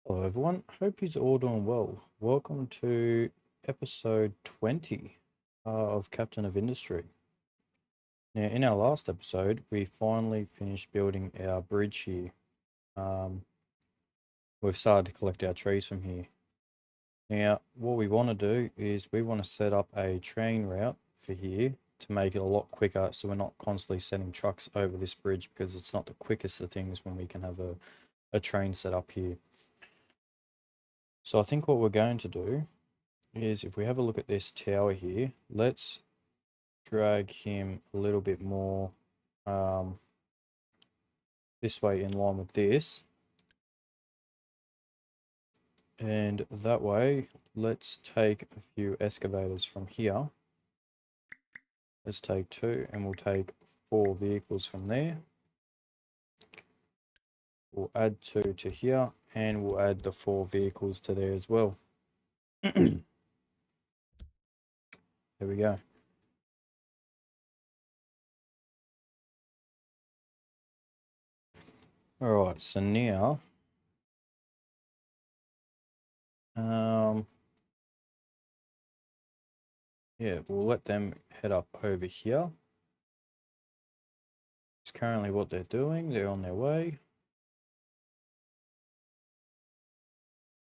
Hello, everyone. Hope you're all doing well. Welcome to episode 20 of Captain of Industry. Now, in our last episode, we finally finished building our bridge here. Um, we've started to collect our trees from here. Now, what we want to do is we want to set up a train route for here to make it a lot quicker so we're not constantly sending trucks over this bridge because it's not the quickest of things when we can have a train set up here. So I think what we're going to do is if we have a look at this tower here, let's drag him a little bit more this way in line with this. And that way, let's take a few excavators from here. Let's take 2 and we'll take 4 vehicles from there. We'll add 2 to here and we'll add the 4 vehicles to there as well. There we go. Alright, so now yeah, we'll let them head up over here. It's currently what they're doing. They're on their way.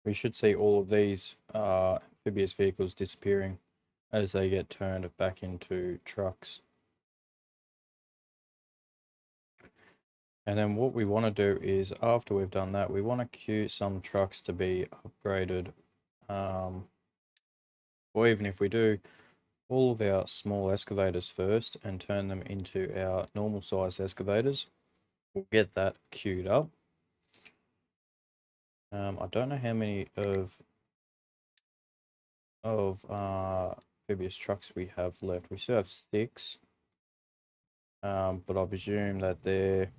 We should see all of these amphibious vehicles disappearing as they get turned back into trucks. And then what we want to do is, after we've done that, we want to queue some trucks to be upgraded. Or even if we do all of our small excavators first and turn them into our normal size excavators, we'll get that queued up. I don't know how many of amphibious trucks we have left. We still have 6. But I presume that they're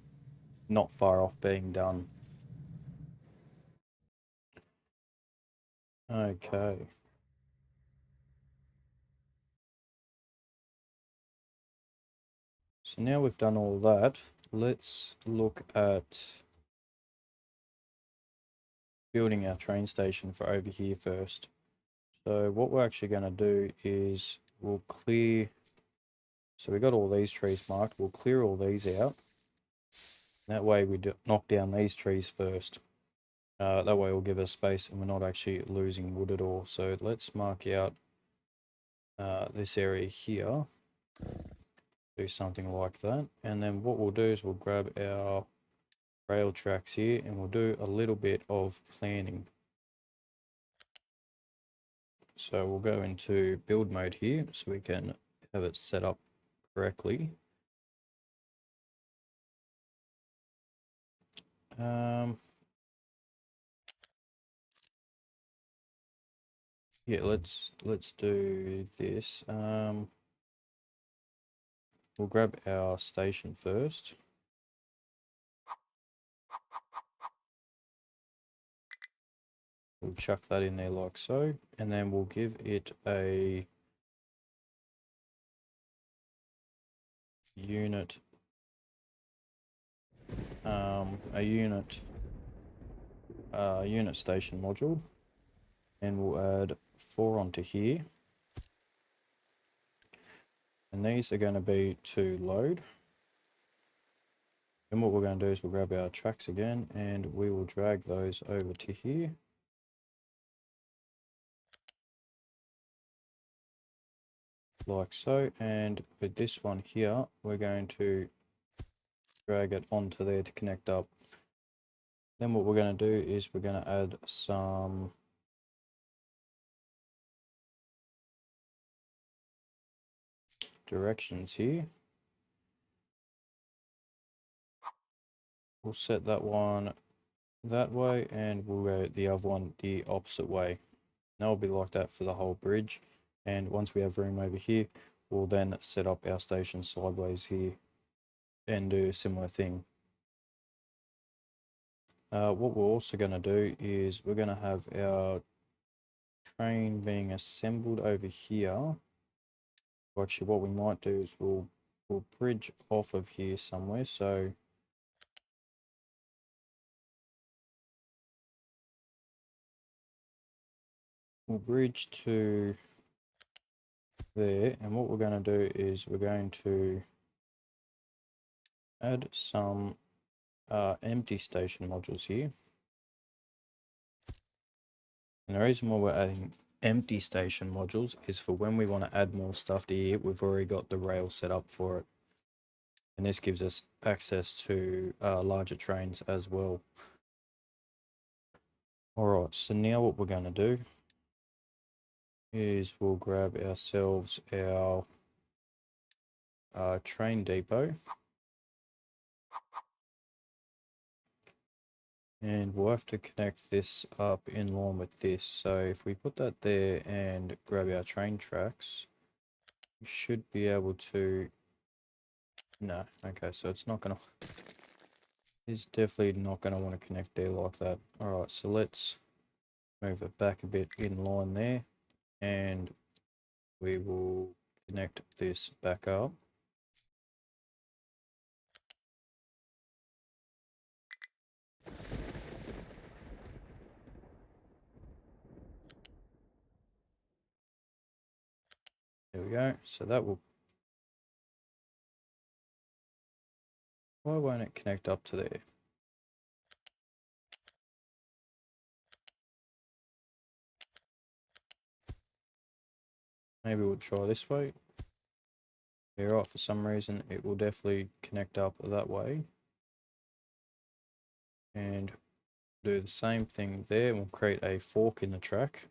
not far off being done. Okay. So now we've done all that, let's look at building our train station for over here first. So what we're actually going to do is we'll clear, so we got all these trees marked, we'll clear all these out. That way we knock down these trees first. That way it will give us space and we're not actually losing wood at all. So let's mark out this area here. Do something like that. And then what we'll do is we'll grab our rail tracks here and we'll do a little bit of planning. So we'll go into build mode here so we can have it set up correctly. Yeah, let's do this. We'll grab our station first. We'll chuck that in there like so, and then we'll give it a unit unit station module, and we'll add 4 onto here. And these are going to be to load. And what we're going to do is we'll grab our tracks again and we will drag those over to here. Like so. And with this one here, we're going to drag it onto there to connect up. Then what we're going to do is we're going to add some directions here. We'll set that one that way and we'll go the other one the opposite way. That'll be like that for the whole bridge. And once we have room over here, we'll then set up our station sideways here and do a similar thing. What we're also going to do is we're going to have our train being assembled over here. Well, actually, what we might do is we'll bridge off of here somewhere. So we'll bridge to there, and what we're going to do is we're going to add some empty station modules here. And the reason why we're adding empty station modules is for when we want to add more stuff to here, we've already got the rail set up for it. And this gives us access to larger trains as well. Alright, so now what we're going to do is we'll grab ourselves our train depot. And we'll have to connect this up in line with this. So if we put that there and grab our train tracks, we should be able to... No, okay, so it's not going to... It's definitely not going to want to connect there like that. Alright, so let's move it back a bit in line there. And we will connect this back up. There we go. So that will... Why won't it connect up to there? Maybe we'll try this way. Yeah, right, for some reason it will definitely connect up that way. And do the same thing there. We'll create a fork in the track.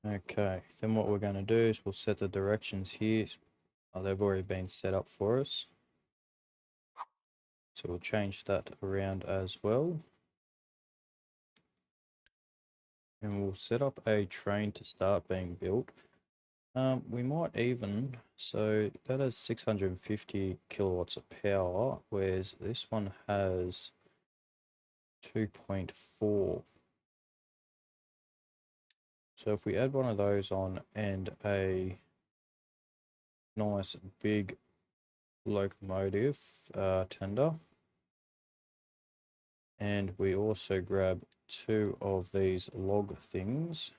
Okay, then what we're going to do is we'll set the directions here. They've already been set up for us. So we'll change that around as well. And we'll set up a train to start being built. We might even, so that has 650 kilowatts of power, whereas this one has 2.4. So if we add one of those on and a nice big locomotive tender, and we also grab 2 of these log things,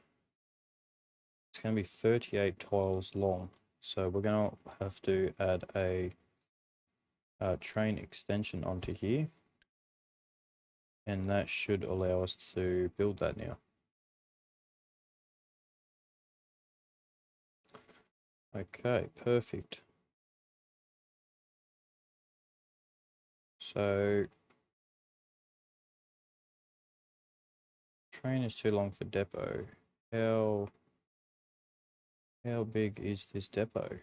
it's going to be 38 tiles long. So we're going to have to add a train extension onto here, and that should allow us to build that now. Okay, perfect. So train is too long for depot. How big is this depot?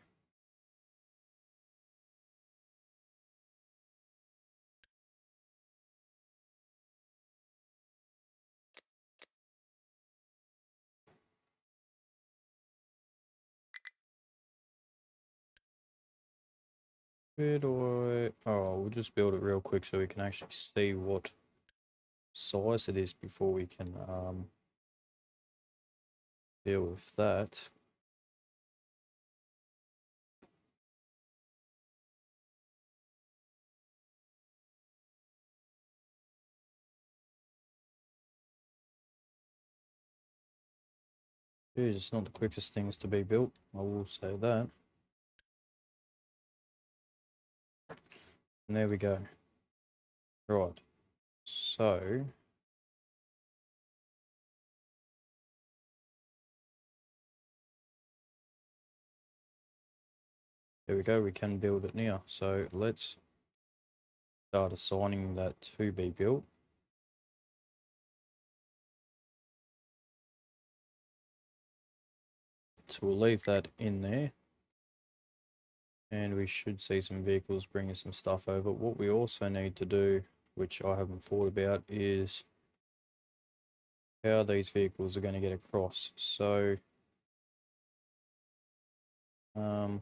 Where do I... Oh, we'll just build it real quick so we can actually see what size it is before we can deal with that. Jeez, it's not the quickest things to be built, I will say that. And there we go. Right, so there we go, we can build it now. So let's start assigning that to be built. So we'll leave that in there. And we should see some vehicles bringing some stuff over. What we also need to do, which I haven't thought about, is how these vehicles are going to get across. So, you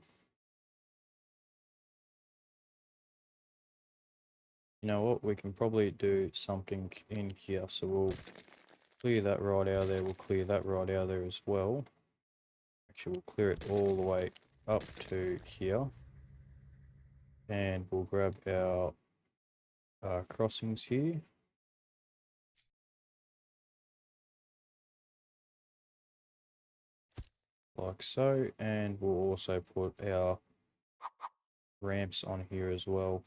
know what, we can probably do something in here. So we'll clear that right out of there. We'll clear that right out of there as well. Actually, we'll clear it all the way up to here. And we'll grab our crossings here. like so, and we'll also put our ramps on here as well,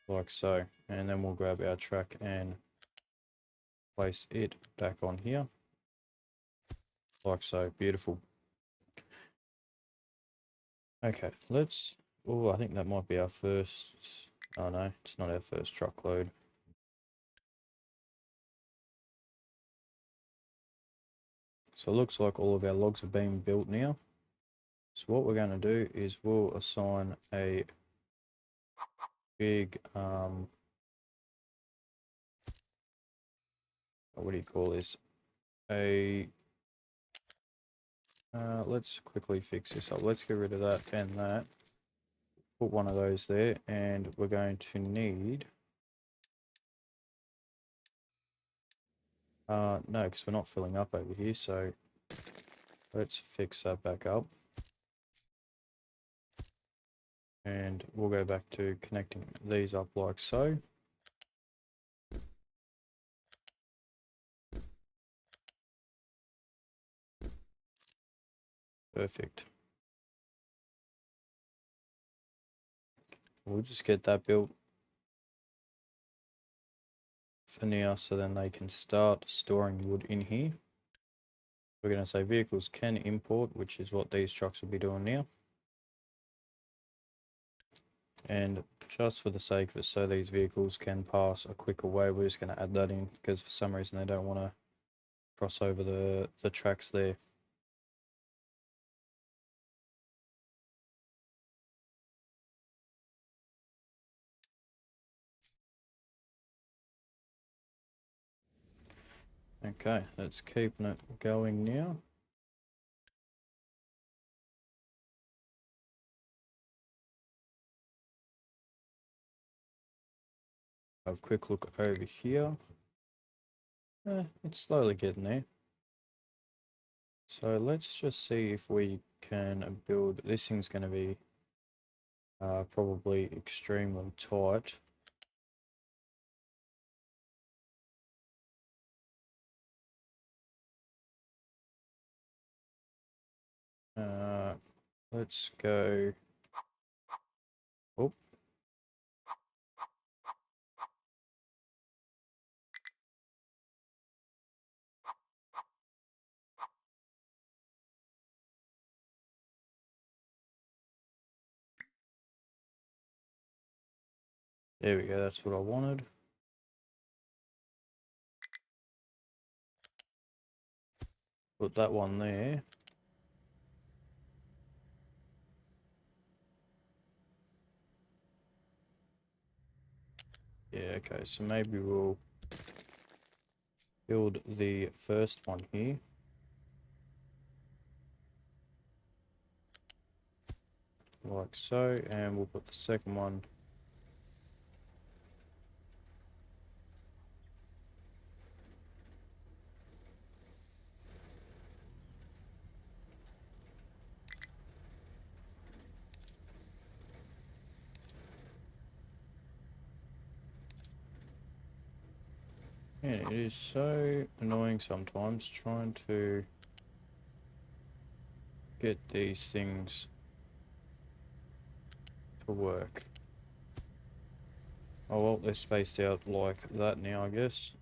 like so, and then we'll grab our track and place it back on here, like so. Beautiful. Okay, let's, oh, I think that might be our first, oh no, it's not our first truckload. So it looks like all of our logs are being built now. So what we're going to do is we'll assign a big, what do you call this? Let's quickly fix this up. Let's get rid of that and that. Put one of those there, and we're going to need, no, because we're not filling up over here, so let's fix that back up. And we'll go back to connecting these up like so. Perfect. We'll just get that built for now, so then they can start storing wood in here. We're going to say vehicles can import, which is what these trucks will be doing now. And just for the sake of it, so these vehicles can pass a quicker way, we're just going to add that in, because for some reason they don't want to cross over the tracks there. Okay, that's keeping it going now. Have a quick look over here. It's slowly getting there. So let's just see if we can build, this thing's going to be probably extremely tight. Let's go, oh, there we go, that's what I wanted. Put that one there. Yeah, okay, so maybe we'll build the first one here. Like so, and we'll put the second one and it is so annoying sometimes trying to get these things to work. Oh well, they're spaced out like that now, I guess.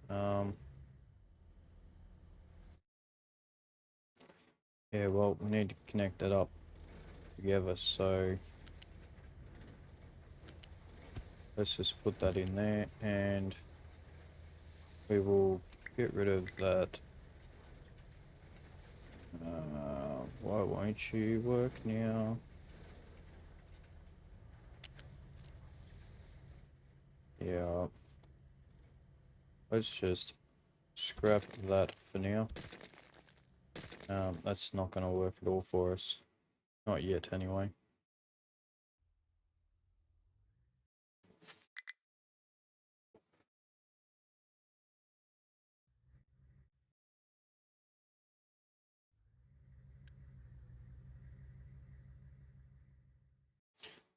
Yeah, well, we need to connect that up together, so let's just put that in there, and we will get rid of that. Why won't you work now? Yeah, let's just scrap that for now. That's not going to work at all for us. Not yet, anyway.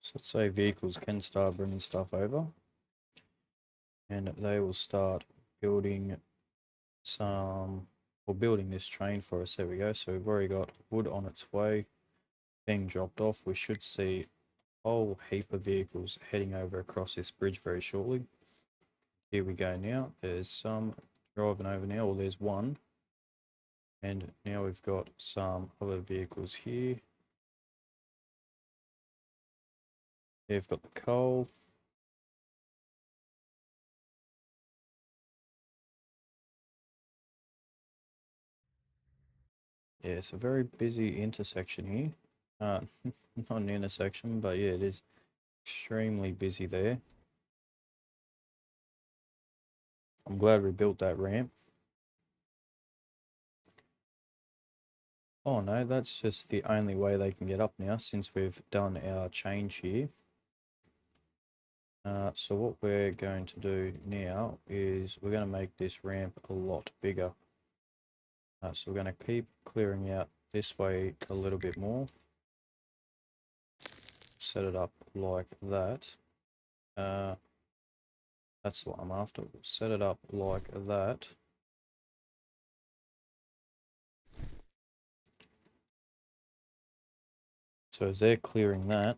So let's say vehicles can start bringing stuff over, and they will start building some or building this train for us. There we go. So we've already got wood on its way being dropped off. We should see a whole heap of vehicles heading over across this bridge very shortly. Here we go now. There's some driving over now, or there's one. And now we've got some other vehicles here. They've got the coal. Yeah, it's a very busy intersection here. Not an intersection, but yeah, it is extremely busy there. I'm glad we built that ramp. Oh no, that's just the only way they can get up now since we've done our change here. So what we're going to do now is we're going to make this ramp a lot bigger. So we're going to keep clearing out this way a little bit more. Set it up like that. That's what I'm after. We'll set it up like that. So as they're clearing that,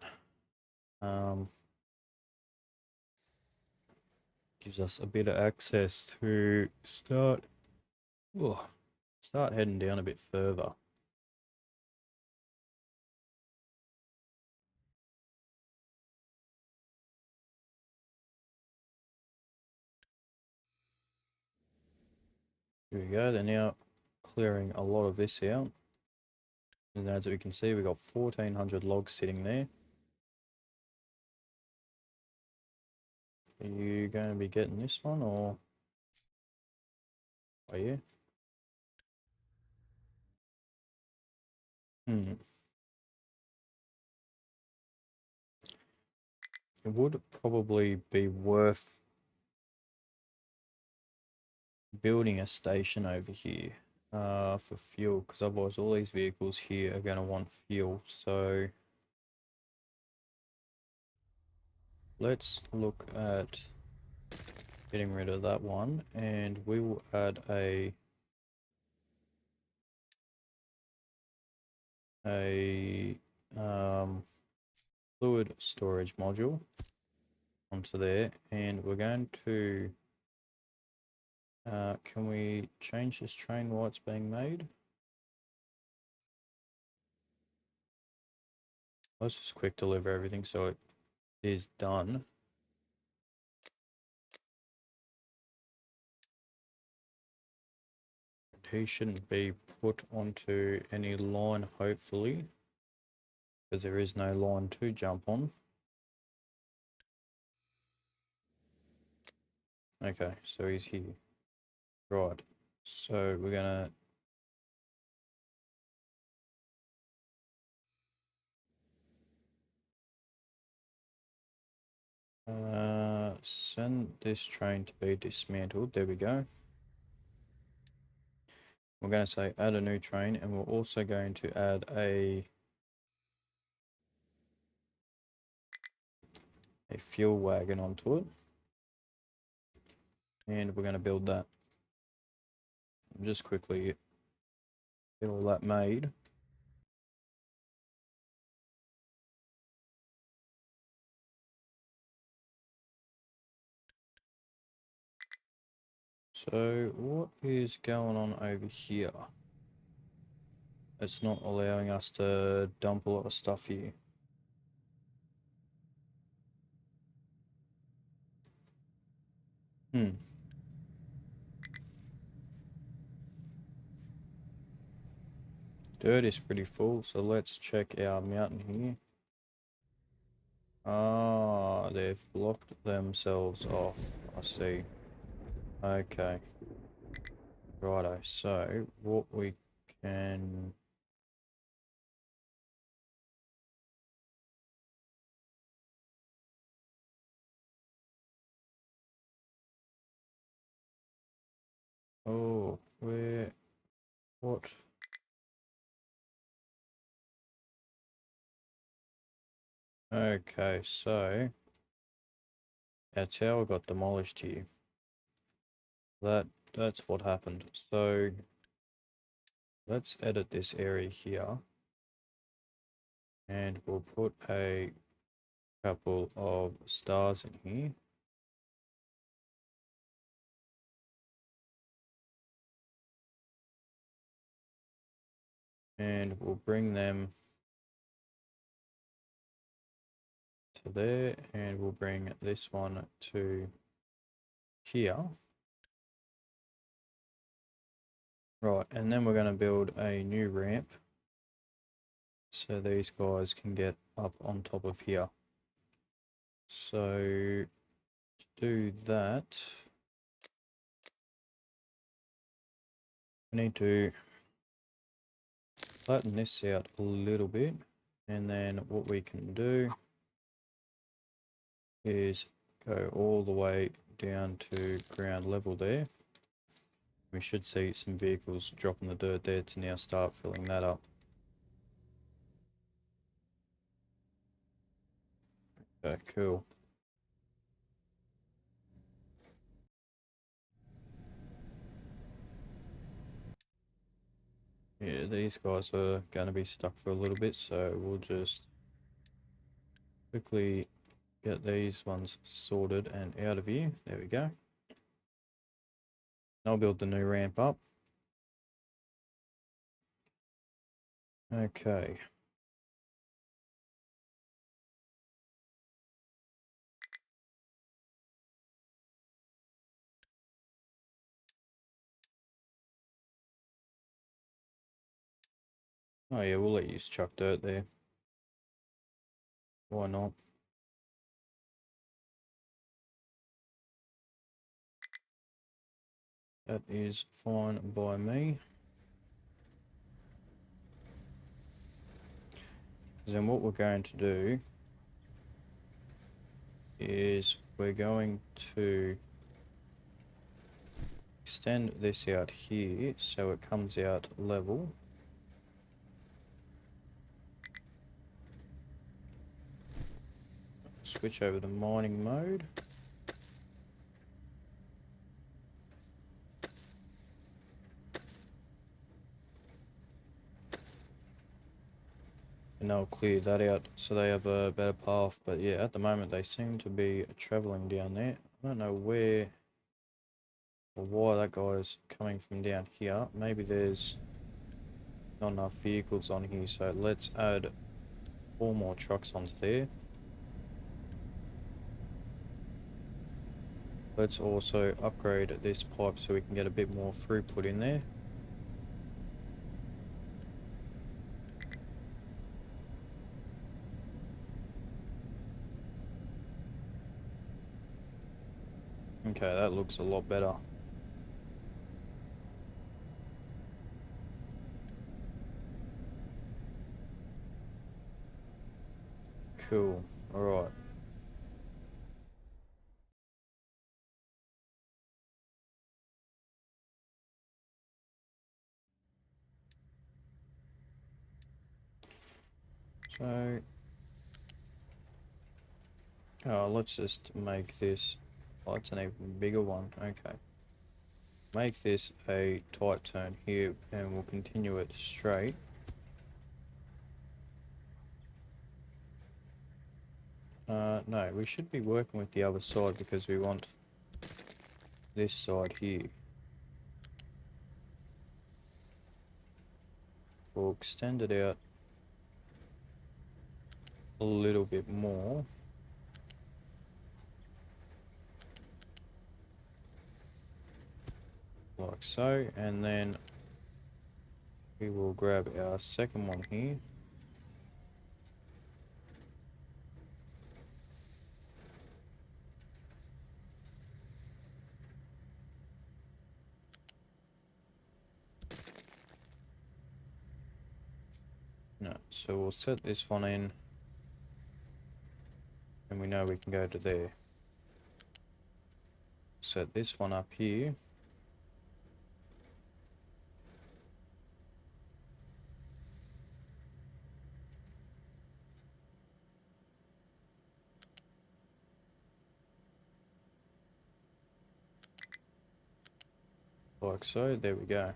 gives us a bit of access to start heading down a bit further. Here we go. They're now clearing a lot of this out. And as we can see, we've got 1,400 logs sitting there. Are you going to be getting this one, or are you? It would probably be worth building a station over here for fuel, because otherwise all these vehicles here are going to want fuel. So let's look at getting rid of that one, and we will add a fluid storage module onto there, and we're going to can we change this train while it's being made? Let's just quick deliver everything so it is done. He shouldn't be put onto any line, hopefully, because there is no line to jump on. Okay, so he's here. Right, so we're gonna send this train to be dismantled. There we go. We're going to say add a new train, and we're also going to add a fuel wagon onto it. And we're going to build that. Just quickly get all that made. So what is going on over here? It's not allowing us to dump a lot of stuff here. Dirt is pretty full, so let's check our mountain here. Ah, they've blocked themselves off. I see. Okay. Righto, so what we can... Oh, where... What? Okay, so... Our tower got demolished here. That's what happened. So Let's edit this area here. And we'll put a couple of stars in here. And we'll bring them to there, and we'll bring this one to here. Right, and then we're going to build a new ramp so these guys can get up on top of here. So to do that, we need to flatten this out a little bit, and then what we can do is go all the way down to ground level there. We should see some vehicles dropping the dirt there to now start filling that up. Okay, cool. Yeah, these guys are going to be stuck for a little bit, so we'll just quickly get these ones sorted and out of here. There we go. I'll build the new ramp up. Okay. Oh yeah, we'll let you chuck dirt there. Why not? That is fine by me. Then what we're going to do is we're going to extend this out here so it comes out level. Switch over to mining mode. And I'll clear that out so they have a better path. But yeah, at the moment they seem to be traveling down there. I don't know where or why that guy's coming from down here. Maybe there's not enough vehicles on here, so let's add 4 more trucks onto there. Let's also upgrade this pipe so we can get a bit more throughput in there. Okay, that looks a lot better. Cool. Alright. So, let's just make this, oh, it's an even bigger one. Okay. Make this a tight turn here and we'll continue it straight. No, we should be working with the other side because we want this side here. We'll extend it out a little bit more. Like so, and then we will grab our second one here. No, so we'll set this one in, and we know we can go to there. Set this one up here. Like so, there we go.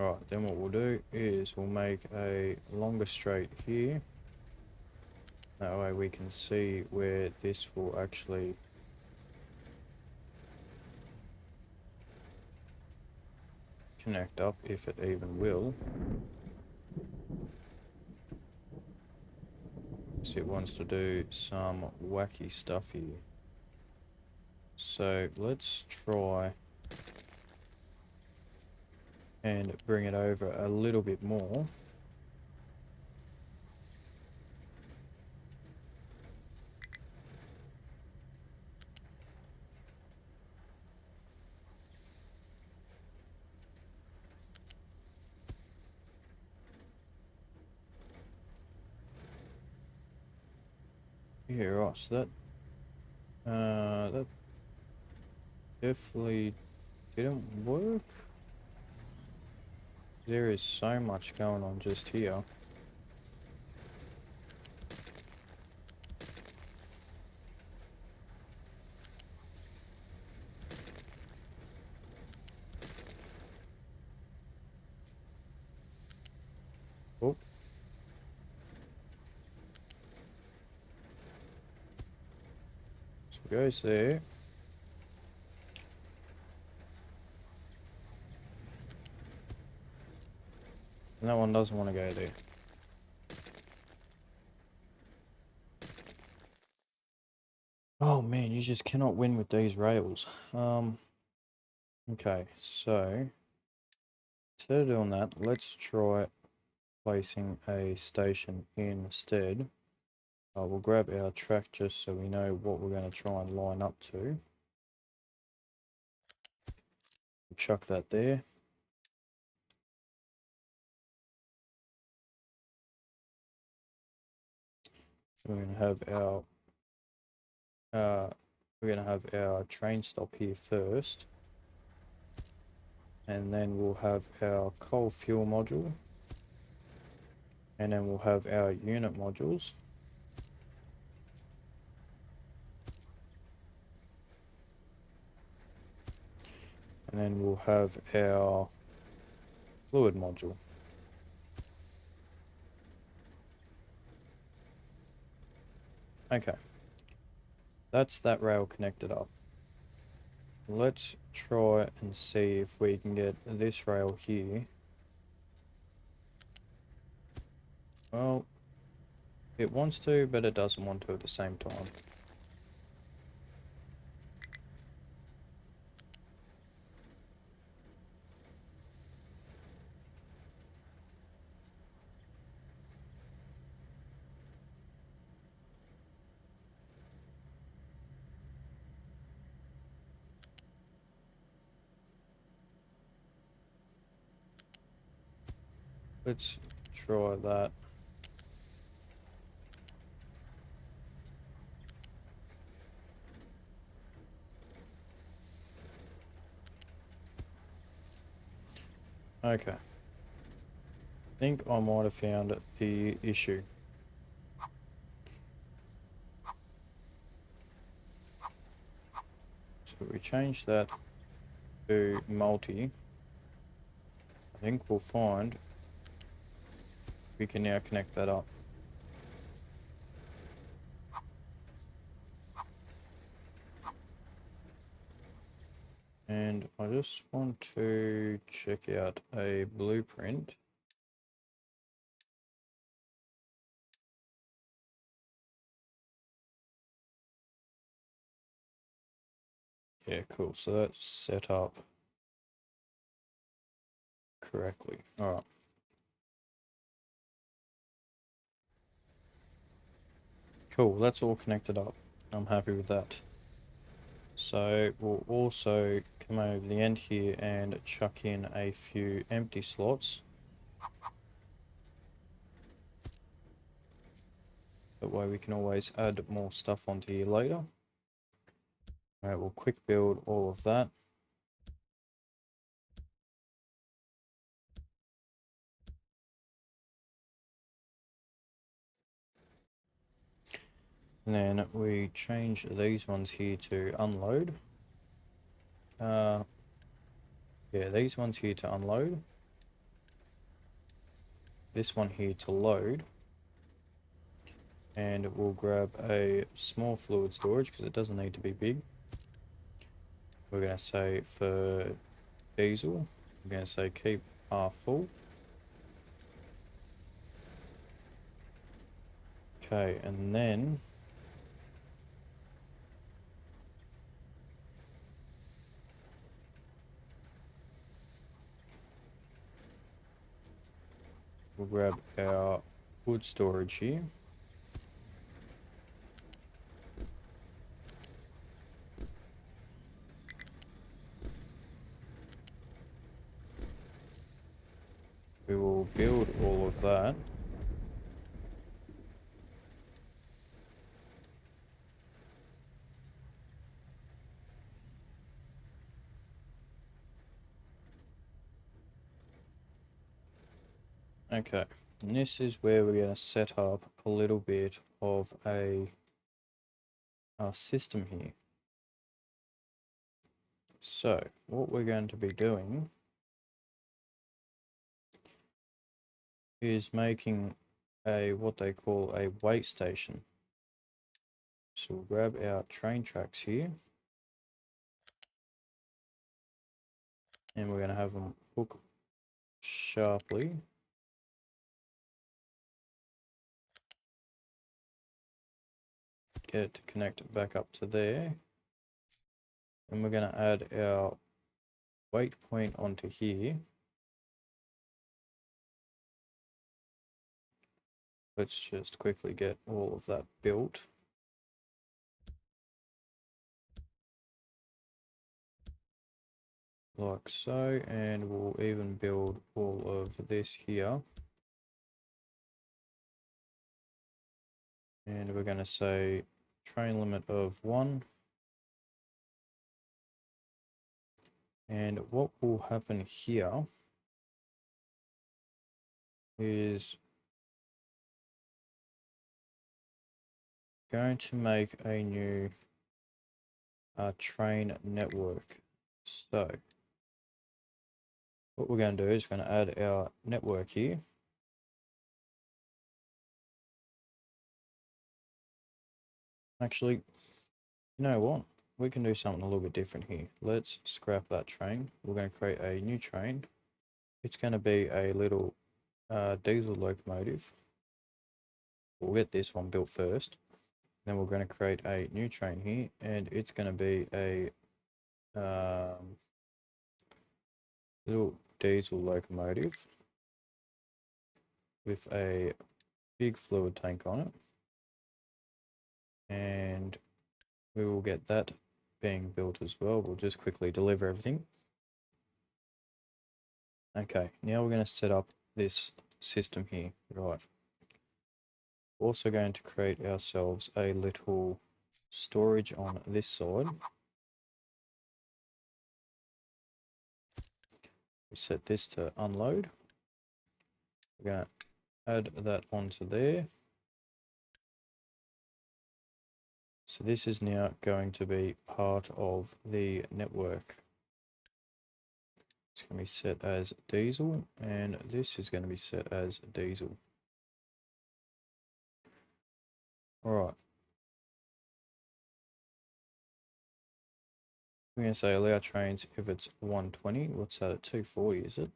Right, then what we'll do is we'll make a longer straight here. That way we can see where this will actually connect up, if it even will. So it wants to do some wacky stuff here. So let's try and bring it over a little bit more. Yeah, right, so that definitely didn't work. There is so much going on just here. Oh, so it goes there. And that one doesn't want to go there. Oh man, you just cannot win with these rails. Okay, so instead of doing that, let's try placing a station instead. We'll grab our track just so we know what we're going to try and line up to. Chuck that there. We're going to have our train stop here first, and then we'll have our coal fuel module, and then we'll have our unit modules. And then we'll have our fluid module. Okay, that's that rail connected up. Let's try and see if we can get this rail here. Well, it wants to, but it doesn't want to at the same time. Let's try that. Okay. I think I might have found the issue. So we change that to multi. I think we'll find we can now connect that up. And I just want to check out a blueprint. Yeah, cool. So that's set up correctly. All right. Cool. That's all connected up. I'm happy with that. So we'll also come over the end here and chuck in a few empty slots. That way we can always add more stuff onto here later. All right, we'll quick build all of that. And then we change these ones here to unload. Yeah, these ones here to unload. this one here to load, and we'll grab a small fluid storage because it doesn't need to be big. We're going to say for diesel, we're going to say keep R full. Okay, and then we'll grab our wood storage here. We will build all of that. Okay, and this is where we're going to set up a little bit of a system here. So what we're going to be doing is making a what they call a weight station. So we'll grab our train tracks here, and we're going to have them hook sharply. Get it to connect back up to there. And we're going to add our weight point onto here. Let's just quickly get all of that built. Like so, and we'll even build all of this here. And we're going to say train limit of 1. And what will happen here is going to make a new train network. So what we're going to do is going to add our network here. Actually, you know what? We can do something a little bit different here. Let's scrap that train. We're going to create a new train. It's going to be a little diesel locomotive. We'll get this one built first. Then we're going to create a new train here, and it's going to be a little diesel locomotive with a big fluid tank on it. And we will get that being built as well. We'll just quickly deliver everything. Okay, now we're going to set up this system here. Right. Also going to create ourselves a little storage on this side. We set this to unload. We're going to add that onto there. So this is now going to be part of the network. It's going to be set as diesel, and this is going to be set as diesel. All right. We're going to say allow trains if it's 120. What's that at 240, is it?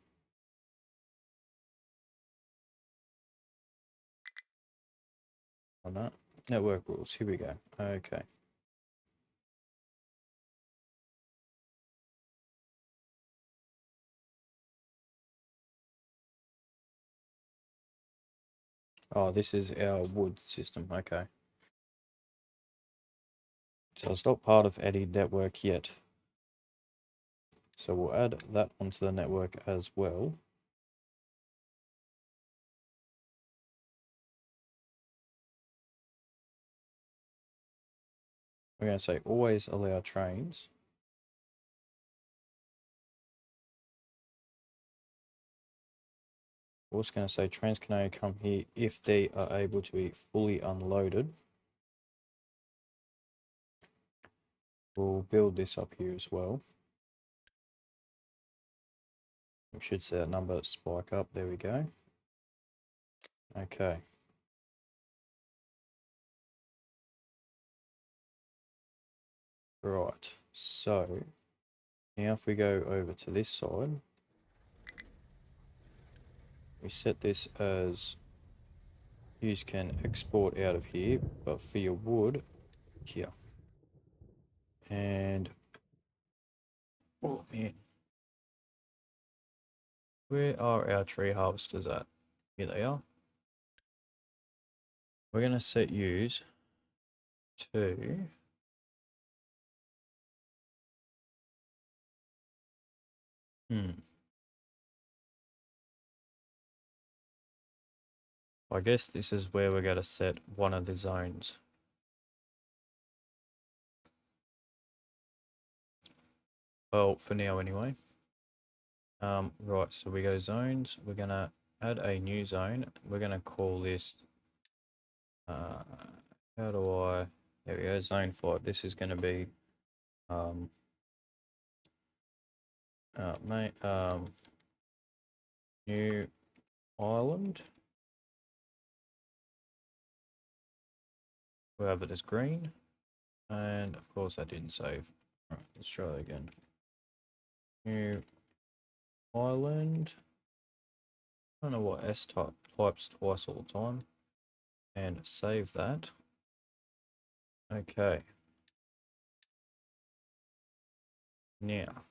Oh no. Network rules. Here we go. Okay. Oh, this is our wood system. Okay. So it's not part of any network yet. So we'll add that onto the network as well. We're going to say always allow trains. We're also going to say trains can only come here if they are able to be fully unloaded. We'll build this up here as well. We should see that number spike up. There we go. Okay. Right. So now if we go over to this side, we set this as you can export out of here, but for your wood, here. And, oh man, where are our tree harvesters at? Here they are. We're going to set use to I guess this is where we're going to set one of the zones. Well, for now anyway. Right, so we go zones. We're going to add a new zone. We're going to call this, how do I, there we go, zone 5. This is going to be, new island. We'll have it as green. And of course I didn't save. All right, let's try that again. New island. I don't know what S types twice all the time. And save that. Okay. Now,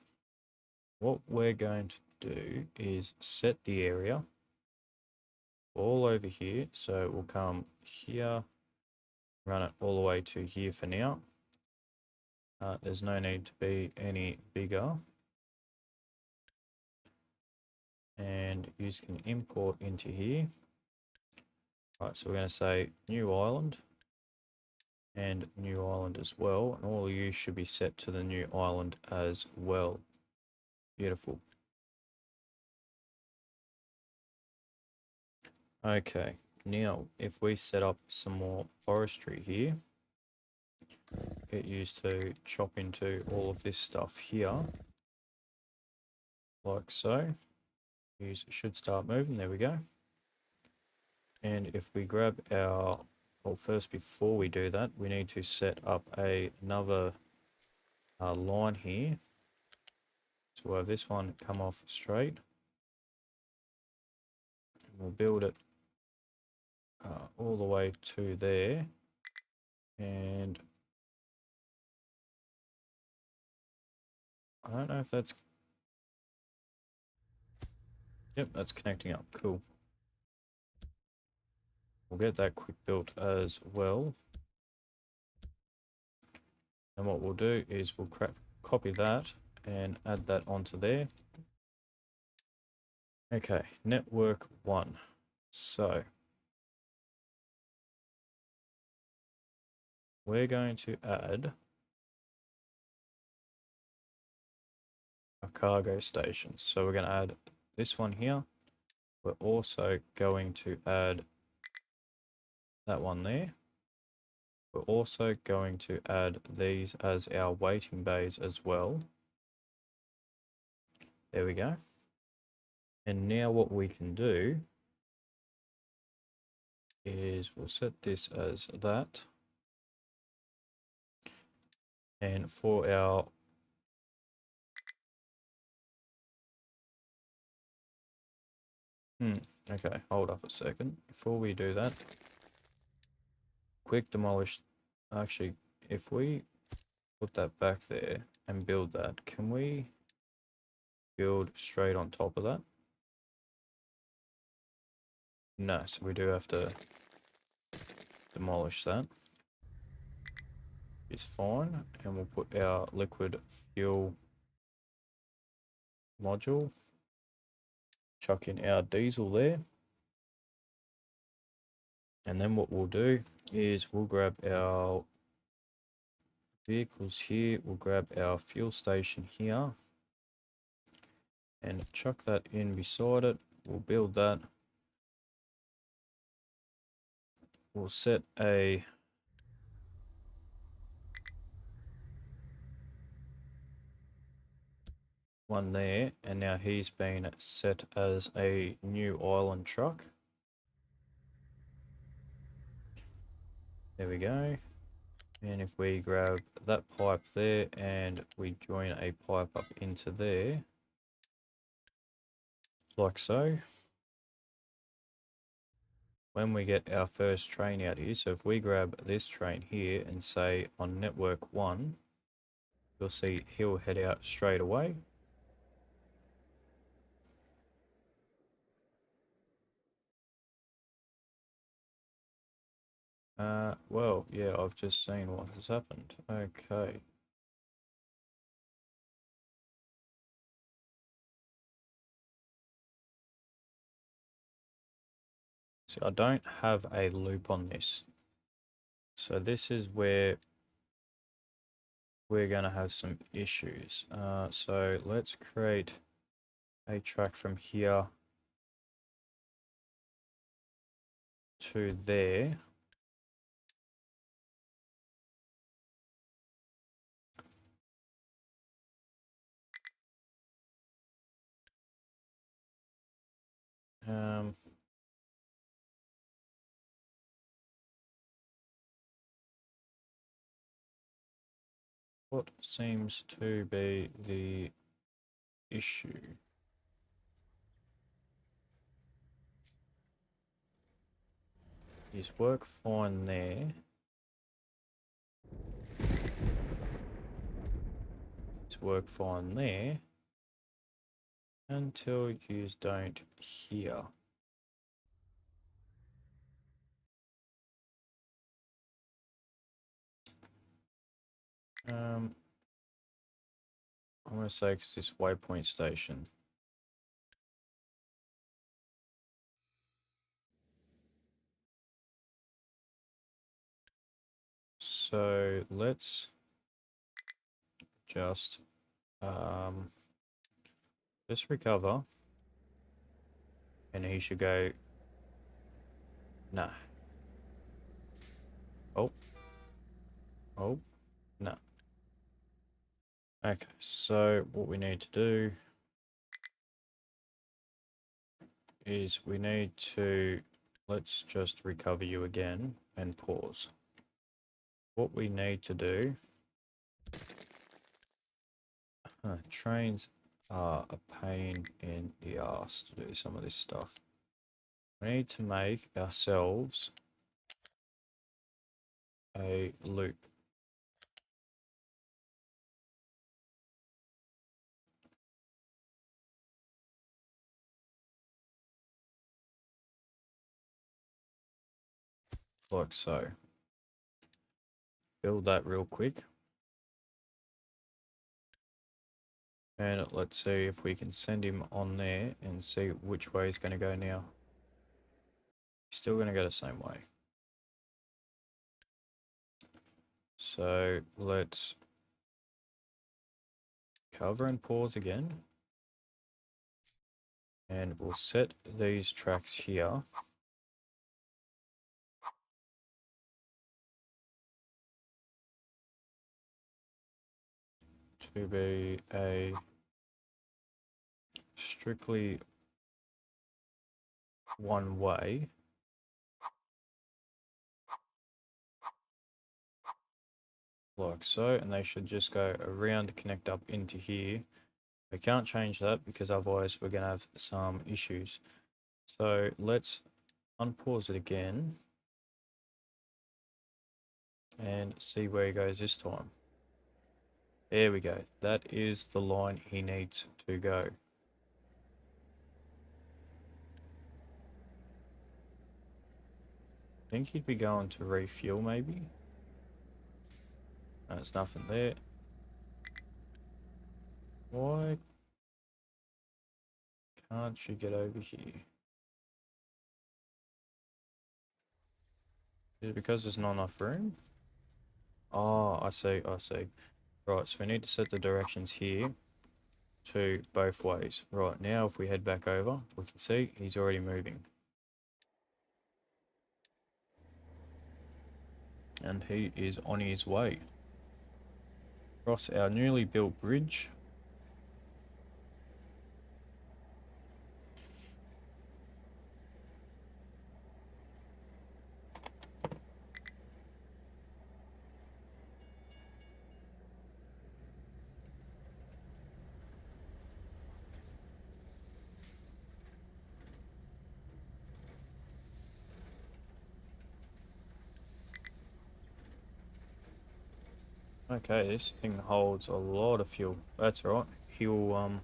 what we're going to do is set the area all over here. So we'll come here, run it all the way to here for now. There's no need to be any bigger. And you can import into here. Right, so we're going to say new island and new island as well. And all of you should be set to the new island as well. Beautiful. Okay, now if we set up some more forestry here, get used to chop into all of this stuff here, like so. You should start moving, there we go. And if we grab our, well first before we do that, we need to set up another line here. So we'll have this one come off straight. And we'll build it all the way to there. And I don't know if that's, yep, that's connecting up, cool. We'll get that quick built as well. And what we'll do is we'll copy that and add that onto there. Okay, network 1. So we're going to add a cargo station. So we're going to add this one here. We're also going to add that one there. We're also going to add these as our waiting bays as well. There we go. And now what we can do is we'll set this as that. And for our okay, hold up a second. Before we do that, quick demolish. Actually, if we put that back there and build that, can we build straight on top of that? No, so we do have to demolish that. It's fine, and we'll put our liquid fuel module, chuck in our diesel there, and then what we'll do is we'll grab our vehicles here, we'll grab our fuel station here, and chuck that in beside it. We'll build that. We'll set a one there, and now he's been set as a new island truck. There we go. And if we grab that pipe there and we join a pipe up into there, like so, when we get our first train out here, so if we grab this train here and say on network 1, you'll see he'll head out straight away. Well, yeah, I've just seen what has happened. Okay. See, I don't have a loop on this. So this is where we're going to have some issues. So let's create a track from here to there. What seems to be the issue? Is work fine there? It's work fine there until you don't here. I'm going to say it's this waypoint station. So let's just recover, and he should go. Nah. Oh. No. Okay, so what we need to do is we need to, let's just recover you again and pause. What we need to do, trains are a pain in the ass to do some of this stuff. We need to make ourselves a loop. Like so. Build that real quick. And let's see if we can send him on there and see which way he's going to go now. He's still going to go the same way. So let's cover and pause again. And we'll set these tracks here. To be a strictly one way. Like so, and they should just go around, connect up into here. We can't change that because otherwise we're going to have some issues. So let's unpause it again and see where he goes this time. There we go. That is the line he needs to go. I think he'd be going to refuel maybe. No, there's nothing there. Why can't you get over here? Is it because there's not enough room? Oh, I see. Right, so we need to set the directions here to both ways. Right, now if we head back over, we can see he's already moving. And he is on his way. Across our newly built bridge. Okay, this thing holds a lot of fuel. That's right. He will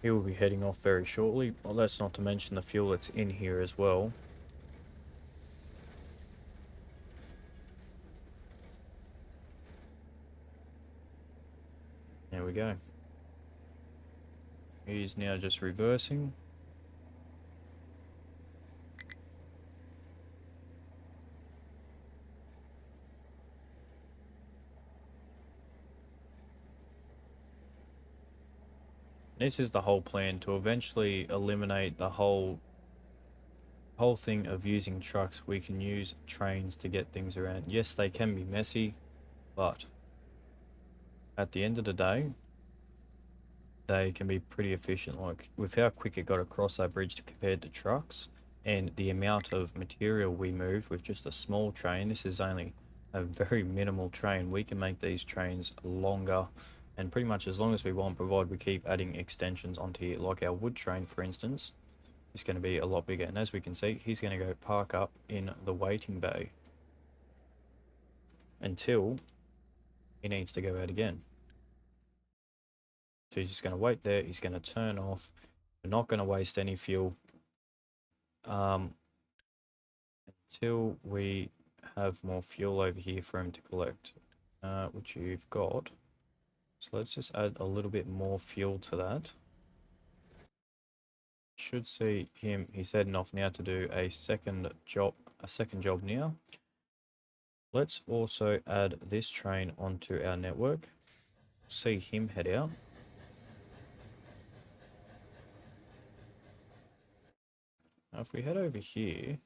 be heading off very shortly. Well, that's not to mention the fuel that's in here as well. There we go. He's now just reversing. This is the whole plan, to eventually eliminate the whole thing of using trucks. We can use trains to get things around. Yes, they can be messy, but at the end of the day, they can be pretty efficient. Like with how quick it got across that bridge compared to trucks, and the amount of material we moved with just a small train. This is only a very minimal train. We can make these trains longer and pretty much as long as we want, provided we keep adding extensions onto here. Like our wood train, for instance, is going to be a lot bigger. And as we can see, he's going to go park up in the waiting bay until he needs to go out again. So he's just going to wait there. He's going to turn off. We're not going to waste any fuel until we have more fuel over here for him to collect, which you've got. So let's just add a little bit more fuel to that. Should see him, he's heading off now to do a second job now. Let's also add this train onto our network. See him head out. Now if we head over here,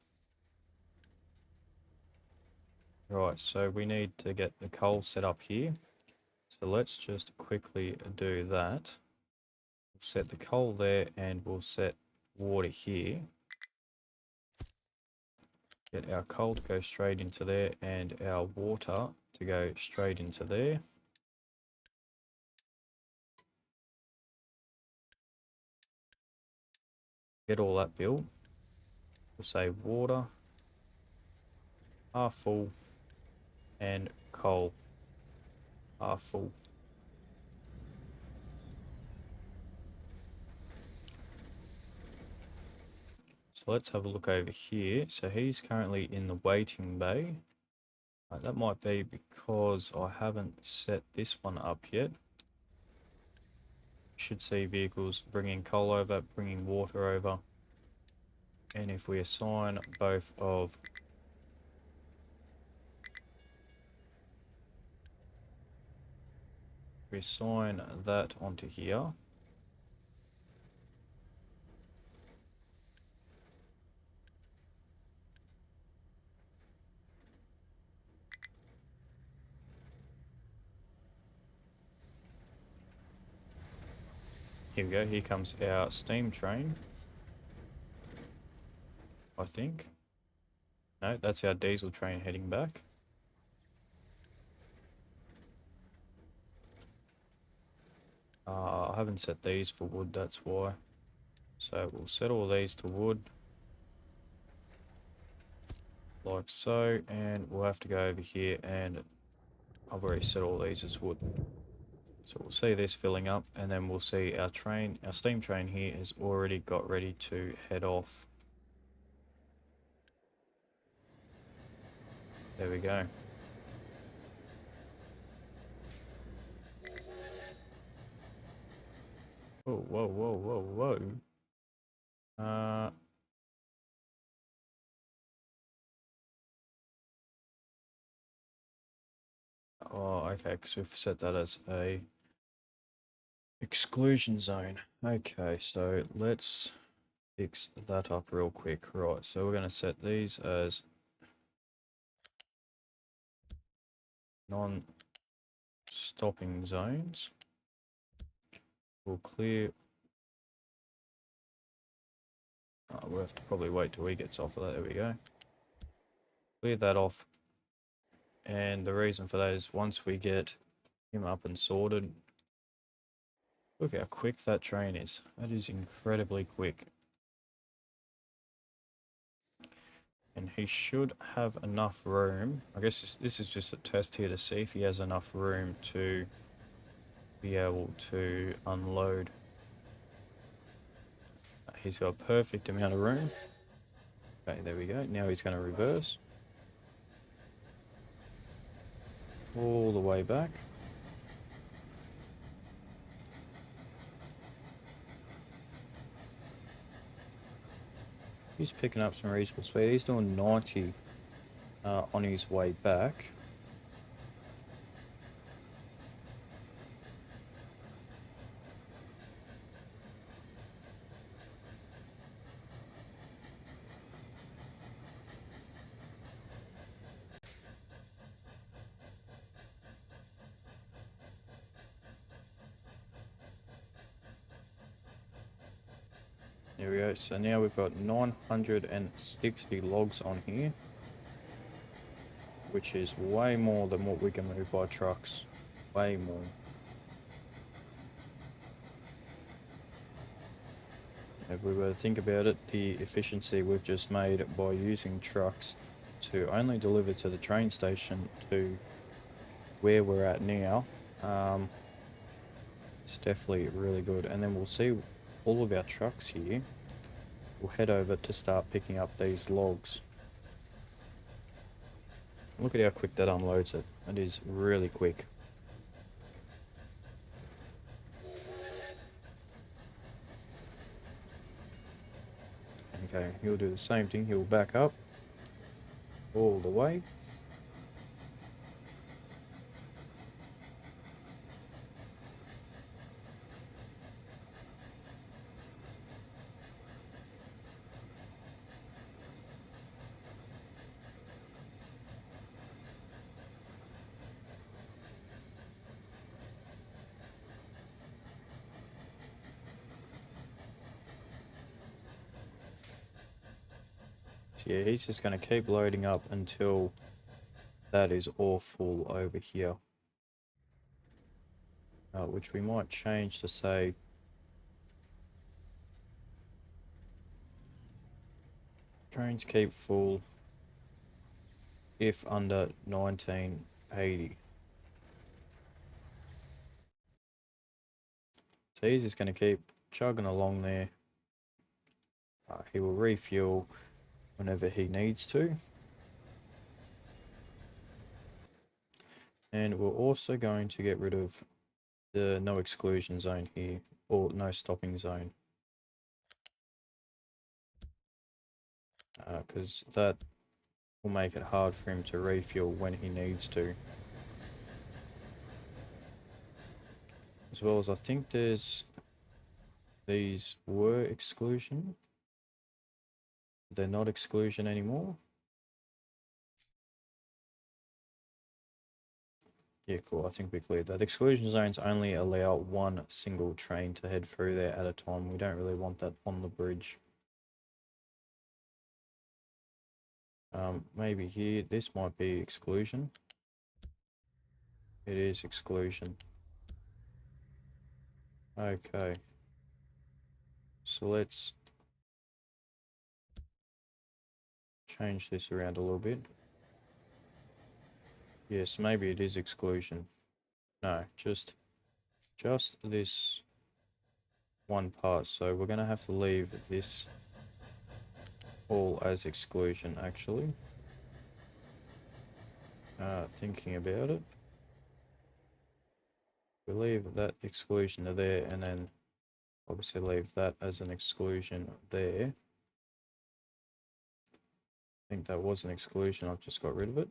right, so we need to get the coal set up here. So let's just quickly do that. We'll set the coal there and we'll set water here. Get our coal to go straight into there and our water to go straight into there. Get all that built. We'll say water, half full, and coal, half full. So let's have a look over here. So he's currently in the waiting bay. Right, that might be because I haven't set this one up yet. Should see vehicles bringing coal over, bringing water over. And if we assign both of we assign that onto here. Here we go, here comes our steam train, I think. No, that's our diesel train heading back. I haven't set these for wood, that's why. So we'll set all these to wood. Like so, and we'll have to go over here and I've already set all these as wood. So we'll see this filling up and then we'll see our train, our steam train here has already got ready to head off. There we go. Whoa, whoa, whoa, whoa, whoa. Oh, okay, because we've set that as a exclusion zone. Okay, so let's fix that up real quick. Right, so we're going to set these as non-stopping zones. We'll clear. We'll have to probably wait till he gets off of that. There we go. Clear that off. And the reason for that is once we get him up and sorted, look how quick that train is. That is incredibly quick. And he should have enough room. I guess this is just a test here to see if he has enough room to be able to unload. He's got a perfect amount of room. Okay, there we go. Now he's going to reverse all the way back. He's picking up some reasonable speed. He's doing 90 on his way back. There we go. So now we've got 960 logs on here, which is way more than what we can move by trucks. Way more. If we were to think about it, the efficiency we've just made by using trucks to only deliver to the train station to where we're at now, it's definitely really good. And then we'll see all of our trucks here. We'll head over to start picking up these logs. Look at how quick that unloads it. It is really quick. Okay, he'll do the same thing. He'll back up all the way. So yeah, he's just going to keep loading up until that is all full over here. Which we might change to say trains keep full if under 1980. So he's just going to keep chugging along there. He will refuel whenever he needs to. And we're also going to get rid of the no exclusion zone here, or no stopping zone. Because that will make it hard for him to refuel when he needs to. As well as I think these were exclusion. They're not exclusion anymore. Yeah, cool. I think we cleared that. Exclusion zones only allow one single train to head through there at a time. We don't really want that on the bridge. Maybe here, this might be exclusion. It is exclusion. Okay. So let's change this around a little bit. Yes, maybe it is exclusion. No, just this one part. So we're going to have to leave this all as exclusion, actually. Thinking about it. We leave that exclusion there, and then obviously leave that as an exclusion there. I think that was an exclusion. I've just got rid of it.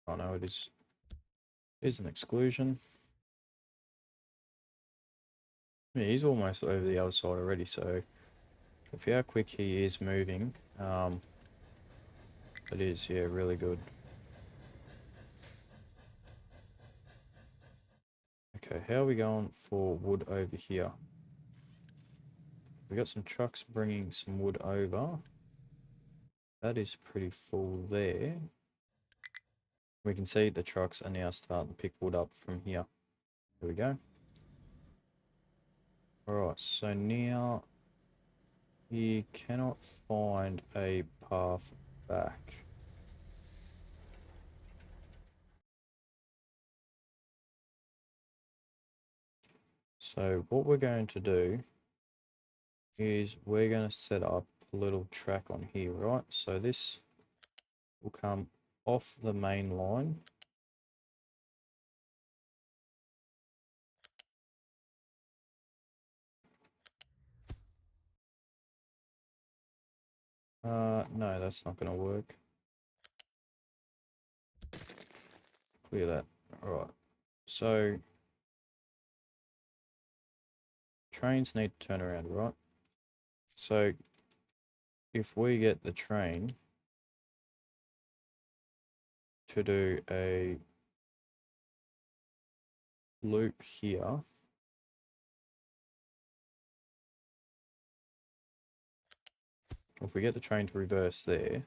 Oh no, it is an exclusion. Yeah, he's almost over the other side already, so if how quick he is moving, it is, yeah, really good. Okay, how are we going for wood over here? We got some trucks bringing some wood over. That is pretty full there. We can see the trucks are now starting to pick wood up from here. There we go. Alright, so now he cannot find a path back. So what we're going to do is we're going to set up a little track on here, right? So this will come off the main line. No, that's not going to work. Clear that. All right. So trains need to turn around, right? So if we get the train to do a loop here, if we get the train to reverse there,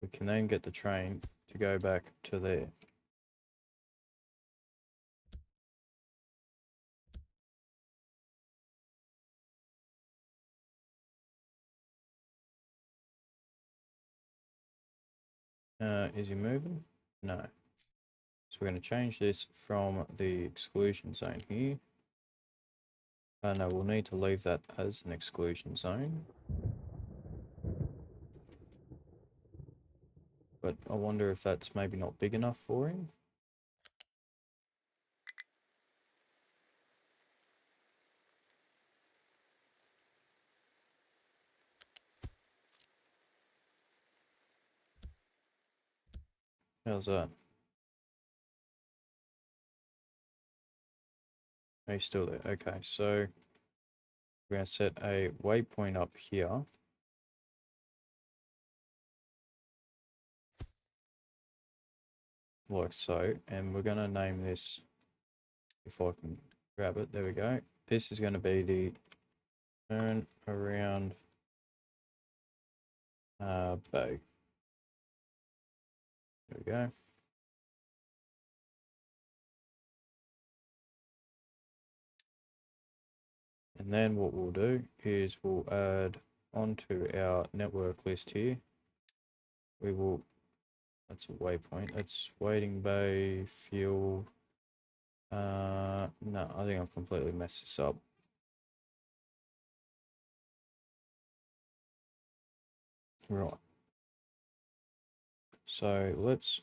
we can then get the train to go back to there. Is he moving? No. So we're going to change this from the exclusion zone here. No, we'll need to leave that as an exclusion zone. But I wonder if that's maybe not big enough for him. How's that? Oh, he's still there. Okay, so we're going to set a waypoint up here. Like so. And we're going to name this, if I can grab it, there we go. This is going to be the turn around bay. There we go. And then what we'll do is we'll add onto our network list here. We will, that's a waypoint, that's waiting bay, fuel. No, I think I've completely messed this up. Right. So let's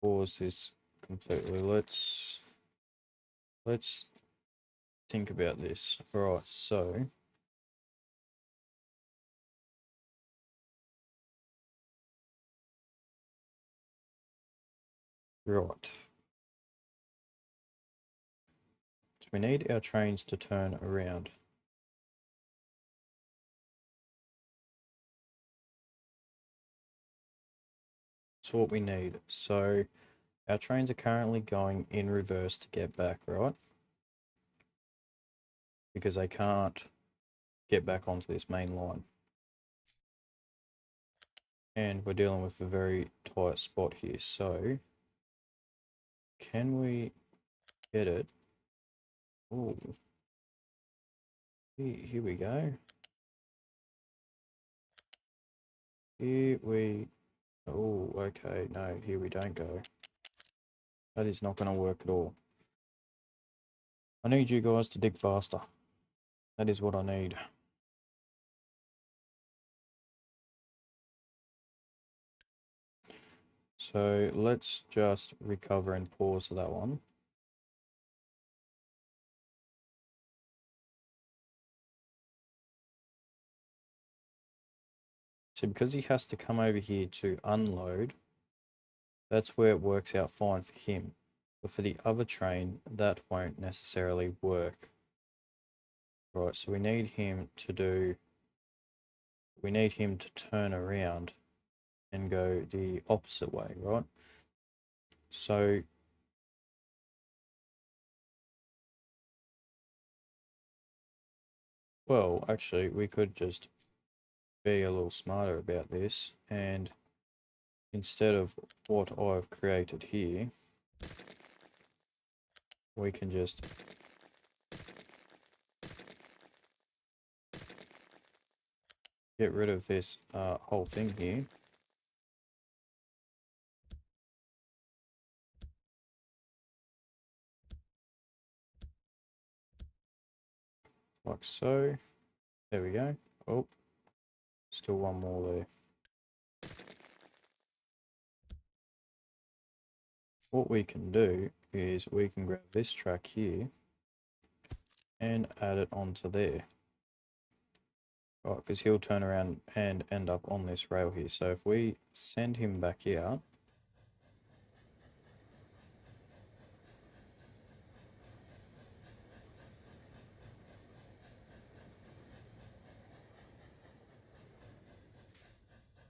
pause this completely. Let's think about this. Right, so right. So we need our trains to turn around. That's what we need. So our trains are currently going in reverse to get back, right? Because they can't get back onto this main line. And we're dealing with a very tight spot here. So can we get it? Oh, here we go. Here we, oh, okay, no, here we don't go. That is not going to work at all. I need you guys to dig faster. That is what I need. So let's just recover and pause that one. So because he has to come over here to unload, that's where it works out fine for him. But for the other train, that won't necessarily work. Right, so we need him to turn around and go the opposite way, right? So well, actually, we could just be a little smarter about this, and instead of what I've created here, we can just get rid of this whole thing here, like so. There we go. Oh, still one more there. What we can do is we can grab this track here and add it onto there. Right, because he'll turn around and end up on this rail here. So if we send him back out,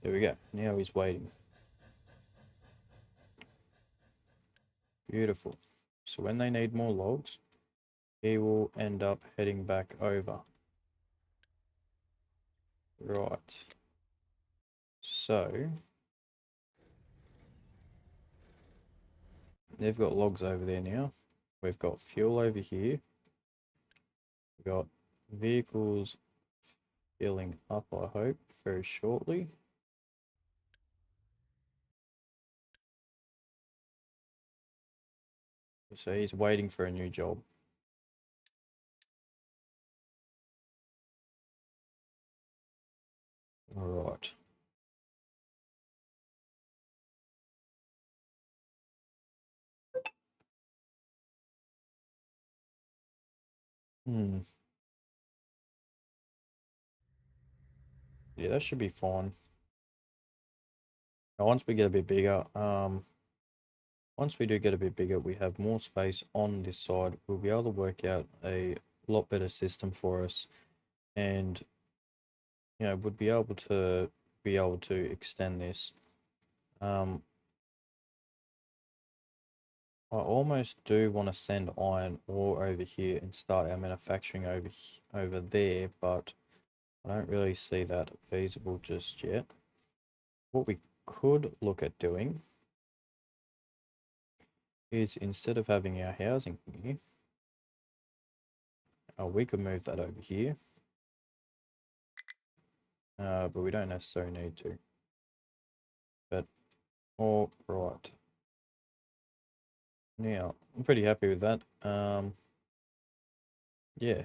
there we go. Now he's waiting. Beautiful. So when they need more logs, he will end up heading back over. Right. So they've got logs over there now. We've got fuel over here. We've got vehicles filling up, I hope, very shortly. So he's waiting for a new job. All right. Yeah, that should be fine. Now, once we get a bit bigger, once we do get a bit bigger, we have more space on this side. We'll be able to work out a lot better system for us, and would be able to extend this. I almost do want to send iron ore over here and start our manufacturing over there, but I don't really see that feasible just yet. What we could look at doing is, instead of having our housing here, we could move that over here, but we don't necessarily need to. But all right. Now, I'm pretty happy with that. Yeah.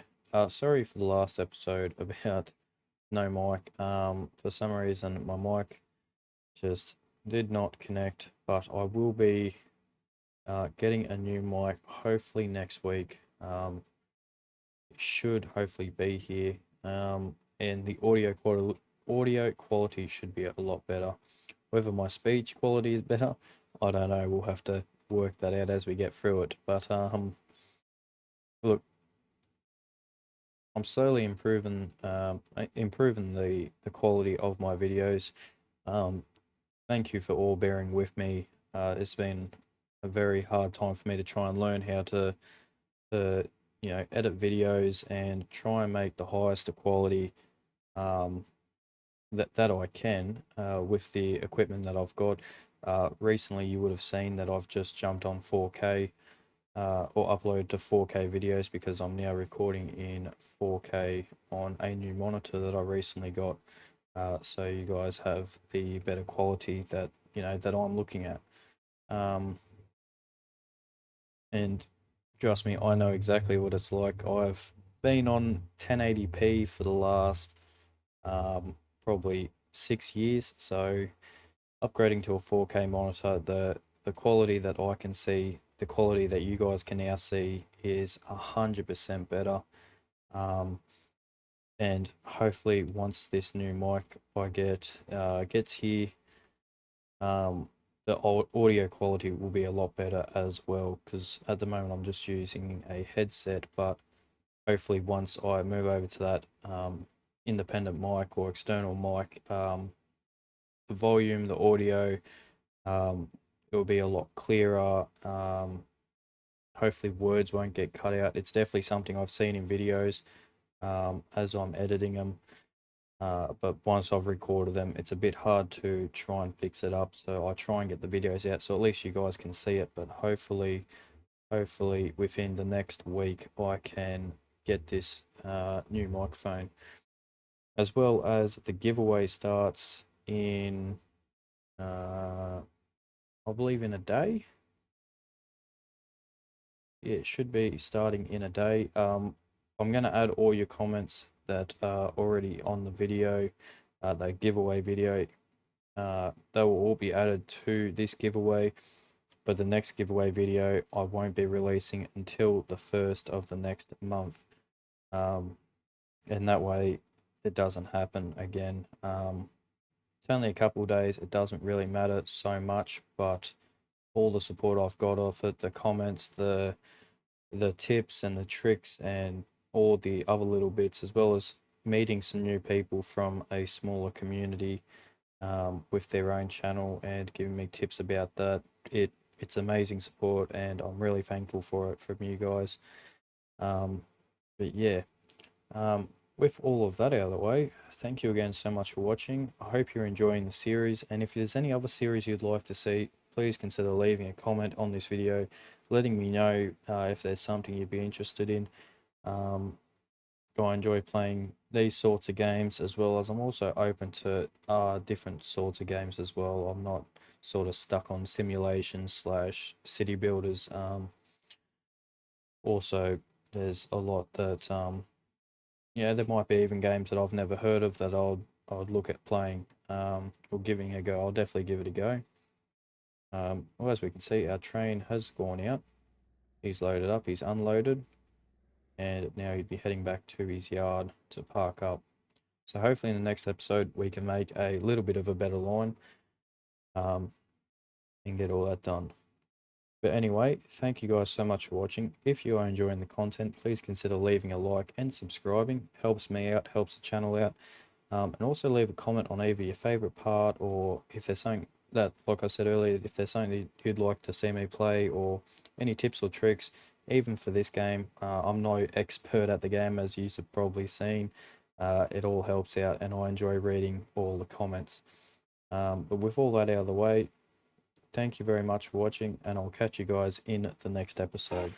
Sorry for the last episode about no mic. For some reason, my mic just did not connect, but I will be getting a new mic hopefully next week. It should hopefully be here, and the audio quality should be a lot better. Whether my speech quality is better, I don't know. We'll have to work that out as we get through it. But look, I'm slowly improving the quality of my videos. Thank you for all bearing with me. It's been a very hard time for me to try and learn how to edit videos and try and make the highest quality that I can with the equipment that I've got. Recently, you would have seen that I've just jumped on 4K or upload to 4K videos, because I'm now recording in 4K on a new monitor that I recently got. So you guys have the better quality that that I'm looking at. And trust me, I know exactly what it's like. I've been on 1080p for the last probably 6 years, so upgrading to a 4K monitor, the quality that I can see, the quality that you guys can now see, is 100% better. And hopefully once this new mic I get gets here, the audio quality will be a lot better as well, because at the moment I'm just using a headset. But hopefully once I move over to that independent mic or external mic, the volume, the audio, it will be a lot clearer. Hopefully words won't get cut out. It's definitely something I've seen in videos as I'm editing them. But once I've recorded them, it's a bit hard to try and fix it up. So I try and get the videos out so at least you guys can see it. But hopefully within the next week, I can get this new microphone. As well as the giveaway starts in, I believe, in a day. Yeah, it should be starting in a day. I'm going to add all your comments that are already on the video, the giveaway video. They will all be added to this giveaway, but the next giveaway video I won't be releasing until the 1st of the next month. And that way it doesn't happen again. It's only a couple of days, it doesn't really matter so much, but all the support I've got off it, the comments, the tips and the tricks and all the other little bits, as well as meeting some new people from a smaller community with their own channel and giving me tips about that. It's amazing support, and I'm really thankful for it from you guys. But yeah, with all of that out of the way, thank you again so much for watching. I hope you're enjoying the series, and if there's any other series you'd like to see, please consider leaving a comment on this video, letting me know if there's something you'd be interested in. I enjoy playing these sorts of games, as well as I'm also open to different sorts of games as well. I'm not sort of stuck on simulation slash city builders. Also, there's a lot that yeah, there might be even games that I've never heard of that I'd look at playing or giving a go. I'll definitely give it a go. Well, as we can see, our train has gone out. He's loaded up, he's unloaded, and now he'd be heading back to his yard to park up. So hopefully in the next episode we can make a little bit of a better line and get all that done. But anyway, thank you guys so much for watching. If you are enjoying the content, please consider leaving a like and subscribing. Helps me out, helps the channel out. And also leave a comment on either your favorite part, or if there's something that, like I said earlier, if there's something that you'd like to see me play, or any tips or tricks, even for this game. I'm no expert at the game, as you've probably seen. It all helps out, and I enjoy reading all the comments. But with all that out of the way, thank you very much for watching, and I'll catch you guys in the next episode.